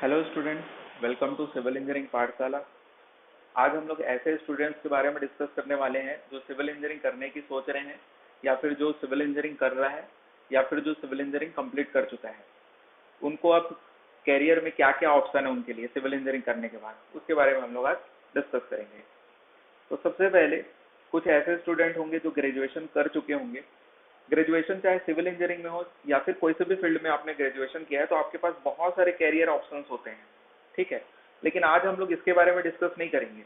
Hello students, welcome to civil engineering पाठशाला। आज हम लोग ऐसे स्टूडेंट्स के बारे में डिस्कस करने वाले हैं जो सिविल इंजीनियरिंग करने की सोच रहे हैं, या फिर जो सिविल इंजीनियरिंग कर रहा है, या फिर जो सिविल इंजीनियरिंग कंप्लीट कर चुका है। उनको अब कैरियर में क्या क्या ऑप्शन है उनके लिए सिविल इंजीनियरिंग करने के बाद, उसके बारे में हम लोग आज डिस्कस करेंगे। तो सबसे पहले कुछ ऐसे स्टूडेंट होंगे जो ग्रेजुएशन कर चुके होंगे। ग्रेजुएशन चाहे सिविल इंजीनियरिंग में हो या फिर कोई से भी फील्ड में आपने ग्रेजुएशन किया है, तो आपके पास बहुत सारे कैरियर ऑप्शंस होते हैं, ठीक है। लेकिन आज हम लोग इसके बारे में डिस्कस नहीं करेंगे।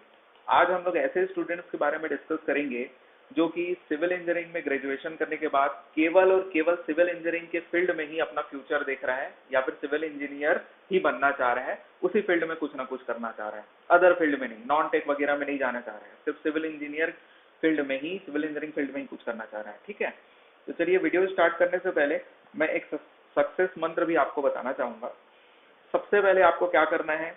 आज हम लोग ऐसे स्टूडेंट्स के बारे में डिस्कस करेंगे जो कि सिविल इंजीनियरिंग में ग्रेजुएशन करने के बाद केवल और केवल सिविल इंजीनियरिंग के फील्ड में ही अपना फ्यूचर देख रहा है, या फिर सिविल इंजीनियर ही बनना चाह रहा है, उसी फील्ड में कुछ ना कुछ करना चाह रहा है, अदर फील्ड में नहीं, नॉन टेक वगैरह में नहीं जाना चाह रहा है, सिर्फ सिविल इंजीनियर फील्ड में ही, सिविल इंजीनियरिंग फील्ड में ही कुछ करना चाह रहा है, ठीक है। तो चलिए, वीडियो स्टार्ट करने से पहले मैं एक सक्सेस मंत्र भी आपको बताना चाहूंगा। सबसे पहले आपको क्या करना है,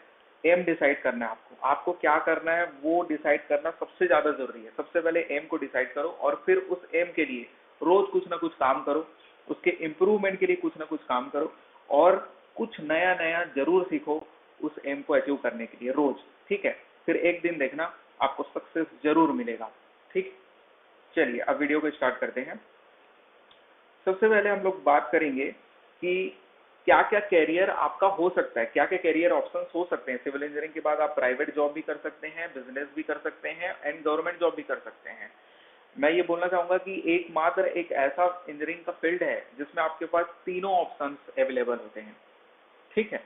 एम डिसाइड करना है। आपको आपको क्या करना है वो डिसाइड करना सबसे ज्यादा जरूरी है। सबसे पहले एम को डिसाइड करो और फिर उस एम के लिए रोज कुछ ना कुछ काम करो, उसके इम्प्रूवमेंट के लिए कुछ ना कुछ काम करो, और कुछ नया नया जरूर सीखो उस एम को अचीव करने के लिए रोज, ठीक है। फिर एक दिन देखना आपको सक्सेस जरूर मिलेगा, ठीक। चलिए अब वीडियो को स्टार्ट करते हैं। सबसे पहले हम लोग बात करेंगे कि क्या क्या कैरियर आपका हो सकता है, क्या क्या कैरियर ऑप्शंस हो सकते हैं। सिविल इंजीनियरिंग के बाद आप प्राइवेट जॉब भी कर सकते हैं, बिजनेस भी कर सकते हैं, एंड गवर्नमेंट जॉब भी कर सकते हैं। मैं ये बोलना चाहूंगा कि एकमात्र एक ऐसा इंजीनियरिंग का फील्ड है जिसमें आपके पास तीनों ऑप्शंस अवेलेबल होते हैं, ठीक है।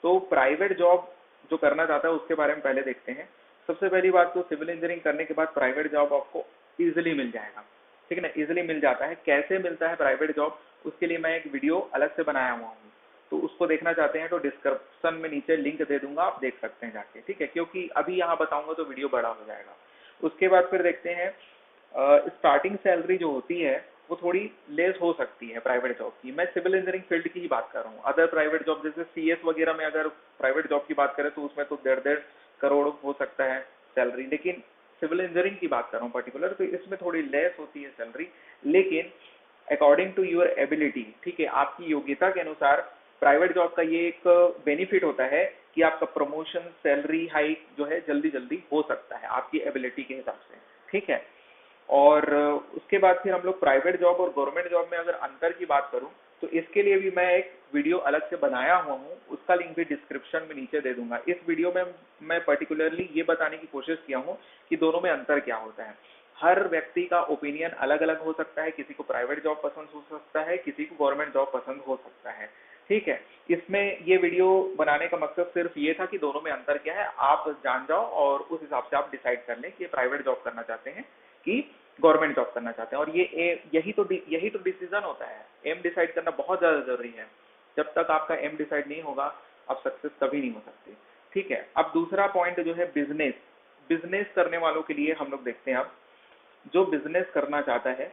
तो प्राइवेट जॉब जो करना चाहता है उसके बारे में पहले देखते हैं। सबसे पहली बात तो सिविल इंजीनियरिंग करने के बाद प्राइवेट जॉब आपको इजिली मिल जाएगा, ठीक है ना। इजिली मिल जाता है। कैसे मिलता है प्राइवेट जॉब, उसके लिए मैं एक वीडियो अलग से बनाया हुआ हूँ, तो उसको देखना चाहते हैं तो डिस्क्रिप्शन में नीचे लिंक दे दूंगा, आप देख सकते हैं जाके, ठीक है। क्योंकि अभी यहाँ बताऊंगा तो वीडियो बड़ा हो जाएगा। उसके बाद फिर देखते हैं स्टार्टिंग सैलरी जो होती है वो थोड़ी लेस हो सकती है प्राइवेट जॉब की। मैं सिविल इंजीनियरिंग फील्ड की ही बात कर रहा हूँ। अदर प्राइवेट जॉब जैसे सीएस वगैरह में अगर प्राइवेट जॉब की बात करें तो उसमें तो 1.5 करोड़ हो सकता है सैलरी, लेकिन सिविल इंजीनियरिंग की बात कर रहा हूँ पर्टिकुलर, तो इसमें थोड़ी लेस होती है सैलरी, लेकिन अकॉर्डिंग टू योर एबिलिटी, ठीक है, आपकी योग्यता के अनुसार प्राइवेट जॉब का ये एक बेनिफिट होता है कि आपका प्रमोशन, सैलरी हाइक जो है जल्दी जल्दी हो सकता है आपकी एबिलिटी के हिसाब से, ठीक है। और उसके बाद फिर हम लोग प्राइवेट जॉब और गवर्नमेंट जॉब में अगर अंतर की बात करूं तो इसके लिए भी मैं एक वीडियो अलग से बनाया हुआ हूं, उसका लिंक भी डिस्क्रिप्शन में नीचे दे दूंगा। इस वीडियो में मैं पर्टिकुलरली ये बताने की कोशिश किया हूं कि दोनों में अंतर क्या होता है। हर व्यक्ति का ओपिनियन अलग अलग हो सकता है, किसी को प्राइवेट जॉब पसंद हो सकता है, किसी को गवर्नमेंट जॉब पसंद हो सकता है, ठीक है। इसमें ये वीडियो बनाने का मकसद सिर्फ ये था कि दोनों में अंतर क्या है आप जान जाओ, और उस हिसाब से आप डिसाइड कर लें कि प्राइवेट जॉब करना चाहते हैं कि गवर्नमेंट जॉब करना चाहते हैं। और यही तो डिसीजन होता है। एम डिसाइड करना बहुत ज्यादा जरूरी है। जब तक आपका एम डिसाइड नहीं होगा आप सक्सेस कभी नहीं हो सकते, ठीक है। अब दूसरा पॉइंट जो है बिजनेस। बिजनेस करने वालों के लिए हम लोग देखते हैं, अब जो बिजनेस करना चाहता है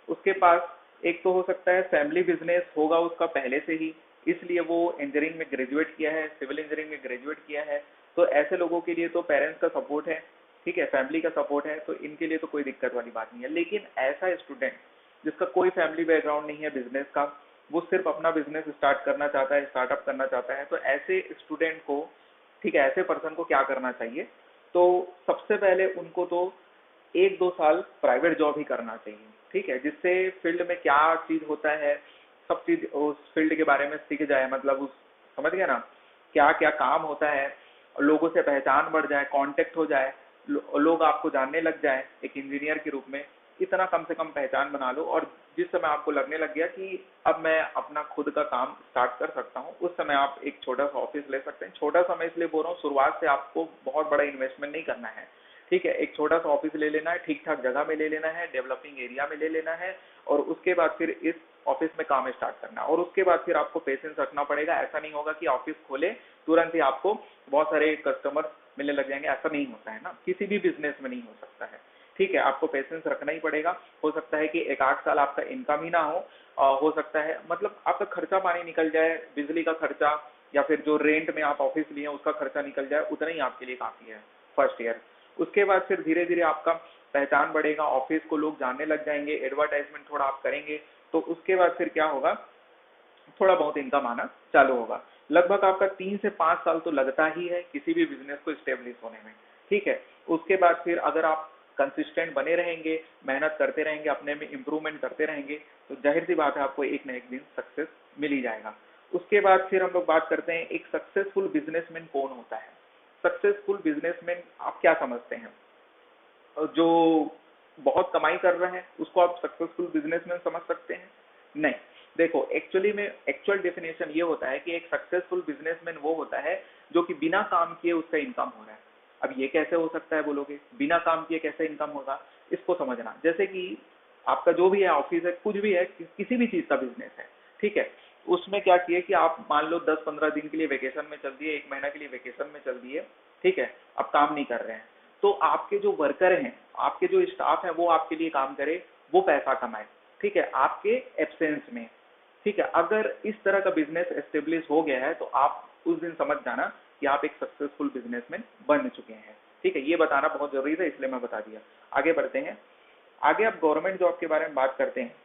उसके पास एक तो हो सकता है फैमिली बिजनेस होगा उसका पहले से ही, इसलिए वो इंजीनियरिंग में ग्रेजुएट किया है, सिविल इंजीनियरिंग में ग्रेजुएट किया है। तो ऐसे लोगों के लिए तो पेरेंट्स का सपोर्ट है, ठीक है, फैमिली का सपोर्ट है, तो इनके लिए तो कोई दिक्कत वाली बात नहीं है। लेकिन ऐसा स्टूडेंट जिसका कोई फैमिली बैकग्राउंड नहीं है बिजनेस का, वो सिर्फ अपना बिजनेस स्टार्ट करना चाहता है, स्टार्टअप करना चाहता है, तो ऐसे स्टूडेंट को, ठीक है, ऐसे पर्सन को क्या करना चाहिए, तो सबसे पहले उनको तो 1-2 साल प्राइवेट जॉब ही करना चाहिए, ठीक है, जिससे फील्ड में क्या चीज होता है सब चीज उस फील्ड के बारे में सीख जाए, मतलब उस, समझ गया ना, क्या क्या काम होता है, लोगों से पहचान बढ़ जाए, कांटेक्ट हो जाए, लोग आपको जानने लग जाए एक इंजीनियर के रूप में। इतना कम से कम पहचान बना लो, और जिस समय आपको लगने लग गया कि अब मैं अपना खुद का काम स्टार्ट कर सकता हूँ, उस समय आप एक छोटा सा ऑफिस ले सकते हैं। छोटा सा मैं इसलिए बोल रहा हूँ, शुरुआत से आपको बहुत बड़ा इन्वेस्टमेंट नहीं करना है, ठीक है। एक छोटा सा ऑफिस ले लेना है, ठीक ठाक जगह में ले लेना है, डेवलपिंग एरिया में ले लेना है, और उसके बाद फिर इस ऑफिस में काम स्टार्ट करना है। और उसके बाद फिर आपको पेशेंस रखना पड़ेगा। ऐसा नहीं होगा कि ऑफिस खोले तुरंत ही आपको बहुत सारे कस्टमर मिलने लग जाएंगे, ऐसा नहीं होता है ना, किसी भी बिजनेस में नहीं हो सकता है, ठीक है। आपको पेशेंस रखना ही पड़ेगा। हो सकता है कि 1-8 साल आपका इनकम ही ना हो सकता है मतलब आपका खर्चा पानी निकल जाए, बिजली का खर्चा या फिर जो रेंट में आप ऑफिस लिए उसका खर्चा निकल जाए, उतना ही आपके लिए काफी है फर्स्ट ईयर। उसके बाद फिर धीरे धीरे आपका पहचान बढ़ेगा, ऑफिस को लोग जानने लग जाएंगे, एडवर्टाइजमेंट थोड़ा आप करेंगे, तो उसके बाद फिर क्या होगा, थोड़ा बहुत इनकम आना चालू होगा। लगभग आपका 3 से 5 साल तो लगता ही है किसी भी बिजनेस को स्टेब्लिश होने में, ठीक है। उसके बाद फिर अगर आप कंसिस्टेंट बने रहेंगे, मेहनत करते रहेंगे, अपने में इम्प्रूवमेंट करते रहेंगे, तो जाहिर सी बात है आपको एक न एक दिन सक्सेस मिल ही जाएगा। उसके बाद फिर हम लोग बात करते हैं एक सक्सेसफुल बिजनेसमैन कौन होता है। सक्सेसफुल बिजनेसमैन आप क्या समझते हैं? जो बहुत कमाई कर रहे हैं उसको आप सक्सेसफुल बिजनेसमैन समझ सकते हैं? नहीं। देखो, एक्चुअली में एक्चुअल डेफिनेशन ये होता है कि एक सक्सेसफुल बिजनेसमैन वो होता है जो कि बिना काम किए उसका इनकम हो रहा है। अब ये कैसे हो सकता है बोलोगे, बिना काम किए कैसे इनकम होगा? इसको समझना, जैसे कि आपका जो भी है ऑफिस है, कुछ भी है, किसी भी चीज का बिजनेस है, ठीक है। उसमें क्या किए कि आप मान लो 10-15 दिन के लिए वेकेशन में चल दिए, 1 महीना के लिए वेकेशन में चल दिए, ठीक है, अब काम नहीं कर रहे हैं, तो आपके जो वर्कर हैं, आपके जो स्टाफ है, वो आपके लिए काम करे, वो पैसा कमाए, ठीक है, आपके एब्सेंस में, ठीक है। अगर इस तरह का बिजनेस एस्टेब्लिश हो गया है तो आप उस दिन समझ जाना कि आप एक सक्सेसफुल बिजनेसमैन बन चुके हैं, ठीक है। ये बताना बहुत जरूरी था, इसलिए मैं बता दिया। आगे बढ़ते हैं। आगे आप गवर्नमेंट जॉब के बारे में बात करते हैं,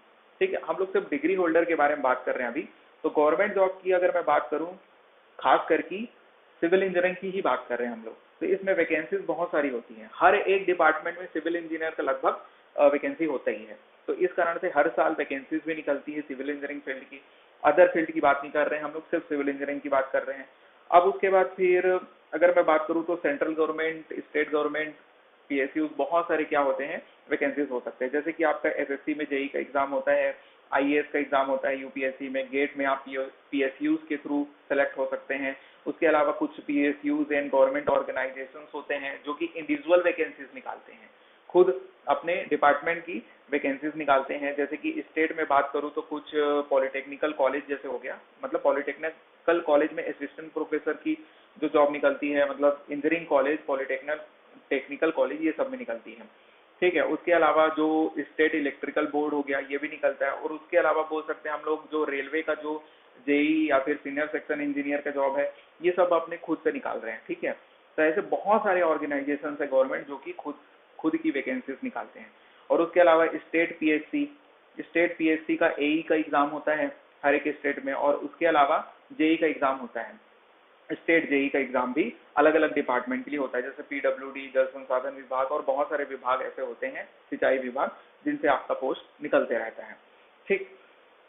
ठीक है। हम लोग सिर्फ डिग्री होल्डर के बारे में बात कर रहे हैं अभी। तो गवर्नमेंट जॉब की अगर मैं बात करूं, खास करके सिविल इंजीनियरिंग की ही बात कर रहे हैं हम लोग, तो इसमें वैकेंसीज बहुत सारी होती हैं। हर एक डिपार्टमेंट में सिविल इंजीनियर का लगभग वैकेंसी होता ही है। तो इस कारण से हर साल वैकेंसीज भी निकलती है सिविल इंजीनियरिंग फील्ड की। अदर फील्ड की बात नहीं कर रहे हैं हम लोग, सिर्फ सिविल इंजीनियरिंग की बात कर रहे हैं। अब उसके बाद फिर अगर मैं बात करूँ तो central government, state government, PSU, बहुत सारे क्या होते हैं, वैकेंसीज हो सकते हैं। जैसे कि आपका एसएससी में जेई का एग्जाम होता है, आईएएस का एग्जाम होता है, यूपीएससी में गेट में आप पीएसयूज के थ्रू सेलेक्ट हो सकते हैं। उसके अलावा कुछ पीएसयूज एंड गवर्नमेंट ऑर्गेनाइजेशंस होते हैं जो कि इंडिविजुअल वैकेंसीज निकालते हैं, खुद अपने डिपार्टमेंट की वैकेंसीज निकालते हैं। जैसे कि स्टेट में बात करूं तो कुछ पॉलिटेक्निकल कॉलेज जैसे हो गया, मतलब पॉलिटेक्निकल कॉलेज में असिस्टेंट प्रोफेसर की जो जॉब निकलती है, मतलब engineering college, polytechnical technical college, ये सब में निकलती है, ठीक है। उसके अलावा जो स्टेट इलेक्ट्रिकल बोर्ड हो गया, ये भी निकलता है। और उसके अलावा बोल सकते हैं हम लोग जो रेलवे का जो जेई या फिर सीनियर सेक्शन इंजीनियर का जॉब है, ये सब अपने खुद से निकाल रहे हैं, ठीक है। तो ऐसे बहुत सारे ऑर्गेनाइजेशन है गवर्नमेंट जो कि खुद खुद की वैकेंसीज निकालते हैं। और उसके अलावा स्टेट पीएससी का एई का एग्जाम होता है हर एक स्टेट में, और उसके अलावा जेई का एग्जाम होता है। स्टेट जेई का एग्जाम भी अलग अलग डिपार्टमेंट के लिए होता है, जैसे पीडब्ल्यूडी, जल संसाधन विभाग, और बहुत सारे विभाग ऐसे होते हैं, सिंचाई विभाग, जिनसे आपका पोस्ट निकलते रहता है, ठीक।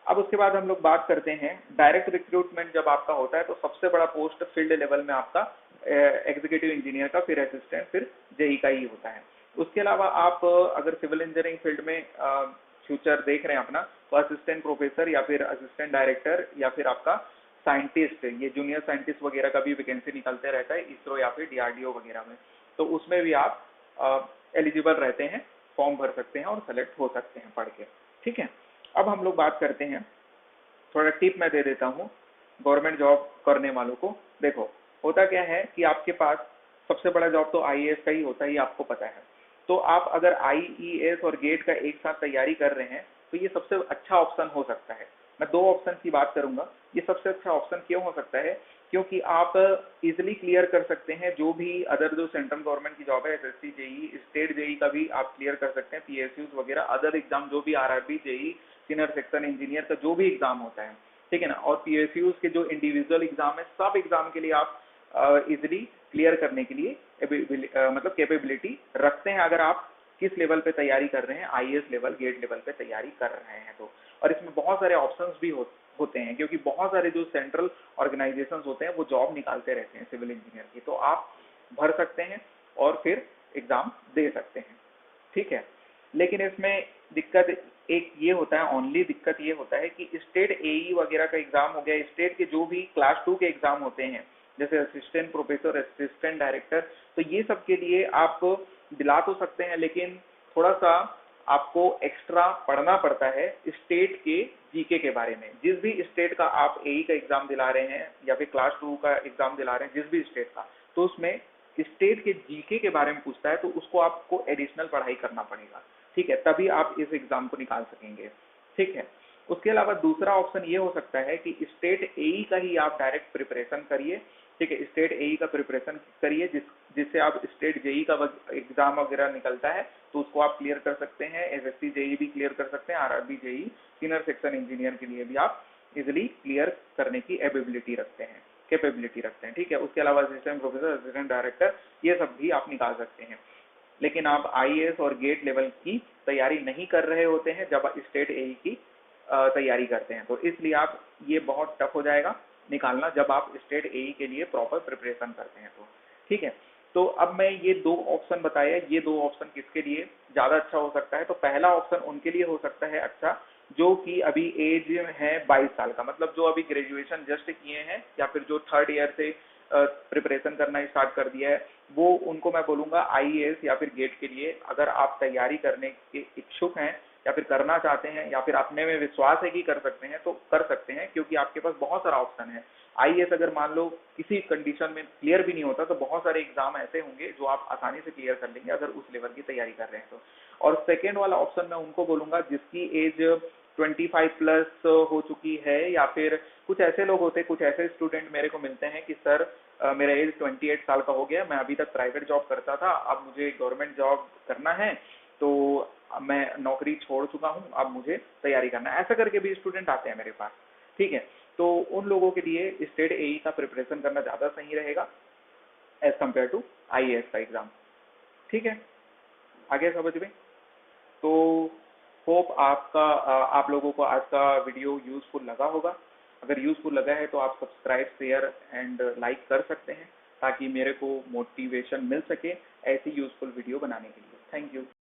अब उसके बाद हम लोग बात करते हैं डायरेक्ट रिक्रूटमेंट जब आपका होता है तो सबसे बड़ा पोस्ट फील्ड लेवल में आपका एग्जीक्यूटिव इंजीनियर का, फिर असिस्टेंट, फिर जेई का ही होता है। उसके अलावा आप अगर सिविल इंजीनियरिंग फील्ड में फ्यूचर देख रहे हैं अपना, तो असिस्टेंट प्रोफेसर या फिर असिस्टेंट डायरेक्टर या फिर आपका साइंटिस्ट, ये जूनियर साइंटिस्ट वगैरह का भी वैकेंसी निकलते रहता है इसरो या फिर डीआरडीओ वगैरह में। तो उसमें भी आप एलिजिबल रहते हैं, फॉर्म भर सकते हैं और सेलेक्ट हो सकते हैं पढ़ के, ठीक है। अब हम लोग बात करते हैं, थोड़ा टिप मैं दे देता हूँ गवर्नमेंट जॉब करने वालों को। देखो, होता क्या है कि आपके पास सबसे बड़ा जॉब तो आईएएस का ही होता है, ये आपको पता है। तो आप अगर आईईएस और गेट का एक साथ तैयारी कर रहे हैं तो ये सबसे अच्छा ऑप्शन हो सकता है। मैं दो ऑप्शन की बात करूंगा। ये सबसे अच्छा ऑप्शन क्यों हो सकता है? क्योंकि आप इजिली क्लियर कर सकते हैं जो भी अदर जो सेंट्रल गवर्नमेंट की जॉब है, एसएससी जेई, स्टेट जेई का भी आप क्लियर कर सकते हैं, पीएसयूज वगैरह, अदर एग्जाम जो भी RRB JE, senior section engineer का जो भी एग्जाम होता है, ठीक है ना। और पीएसयूज के जो इंडिविजुअल एग्जाम है, सब एग्जाम के लिए आप इजिली क्लियर करने के लिए मतलब कैपेबिलिटी रखते हैं, अगर आप किस लेवल पे तैयारी कर रहे हैं, आईएएस लेवल, गेट लेवल पे तैयारी कर रहे हैं तो। और इसमें बहुत सारे ऑप्शंस भी होते हैं, क्योंकि बहुत सारे जो सेंट्रल ऑर्गेनाइजेशंस होते हैं वो जॉब निकालते रहते हैं सिविल इंजीनियर की, तो आप भर सकते हैं और फिर एग्जाम दे सकते हैं, ठीक है। लेकिन इसमें दिक्कत एक ये होता है, ओनली दिक्कत ये होता है कि स्टेट एई वगैरह का एग्जाम हो गया, स्टेट के जो भी क्लास 2 के एग्जाम होते हैं, जैसे असिस्टेंट प्रोफेसर, असिस्टेंट डायरेक्टर, तो ये सब के लिए आप दिला तो सकते हैं, लेकिन थोड़ा सा आपको एक्स्ट्रा पढ़ना पड़ता है स्टेट के जीके के बारे में। जिस भी स्टेट का आप एई का एग्जाम दिला रहे हैं या फिर क्लास 2 का एग्जाम दिला रहे हैं, जिस भी स्टेट का, तो उसमें स्टेट के जीके के बारे में पूछता है, तो उसको आपको एडिशनल पढ़ाई करना पड़ेगा, ठीक है, तभी आप इस एग्जाम को निकाल सकेंगे, ठीक है। उसके अलावा दूसरा ऑप्शन ये हो सकता है कि स्टेट एई का ही आप डायरेक्ट प्रिपरेशन करिए, ठीक है, स्टेट एई का प्रिपरेशन करिए, जिससे आप स्टेट जेई का एग्जाम वगैरह निकलता है तो उसको आप क्लियर कर सकते हैं, एसएससी जेई भी क्लियर कर सकते हैं, RRB JE, senior section engineer के लिए भी आप इजिली क्लियर करने की एबिलिटी रखते हैं, कैपेबिलिटी रखते हैं, ठीक है। उसके अलावा असिस्टेंट प्रोफेसर, असिस्टेंट डायरेक्टर, ये सब भी आप निकाल सकते हैं। लेकिन आप आईएएस और गेट लेवल की तैयारी नहीं कर रहे होते हैं जब स्टेट एई की तैयारी करते हैं, तो इसलिए आप ये बहुत टफ हो जाएगा निकालना जब आप स्टेट एई के लिए प्रॉपर प्रिपरेशन करते हैं, तो ठीक है। तो अब मैं ये दो ऑप्शन बताया, ये दो ऑप्शन किसके लिए ज़्यादा अच्छा हो सकता है, तो पहला ऑप्शन उनके लिए हो सकता है अच्छा जो कि अभी एज है 22 साल का, मतलब जो अभी ग्रेजुएशन जस्ट किए हैं या फिर जो थर्ड ईयर से प्रिपरेशन करना स्टार्ट कर दिया है, वो उनको मैं बोलूँगा आईएएस या फिर गेट के लिए अगर आप तैयारी करने के इच्छुक हैं या फिर करना चाहते हैं या फिर अपने में विश्वास है कि कर सकते हैं तो कर सकते हैं, क्योंकि आपके पास बहुत सारा ऑप्शन है। आईएएस अगर मान लो किसी कंडीशन में क्लियर भी नहीं होता तो बहुत सारे एग्जाम ऐसे होंगे जो आप आसानी से क्लियर कर लेंगे अगर उस लेवल की तैयारी कर रहे हैं तो। और सेकेंड वाला ऑप्शन मैं उनको बोलूँगा जिसकी एज 25 प्लस हो चुकी है, या फिर कुछ ऐसे लोग होते हैं, कुछ ऐसे स्टूडेंट मेरे को मिलते हैं कि सर मेरा एज 28 साल का हो गया, मैं अभी तक प्राइवेट जॉब करता था, अब मुझे गवर्नमेंट जॉब करना है, तो अब मैं नौकरी छोड़ चुका हूँ, अब मुझे तैयारी करना है, ऐसा करके भी स्टूडेंट आते हैं मेरे पास, ठीक है। तो उन लोगों के लिए स्टेट एई का प्रिपरेशन करना ज़्यादा सही रहेगा एज कम्पेयर टू आईएएस का एग्जाम, ठीक है। आगे समझ में। तो होप आप लोगों को आज का वीडियो यूजफुल लगा होगा। अगर यूजफुल लगा है तो आप सब्सक्राइब, शेयर एंड लाइक कर सकते हैं ताकि मेरे को मोटिवेशन मिल सके ऐसी यूजफुल वीडियो बनाने के लिए। Thank you.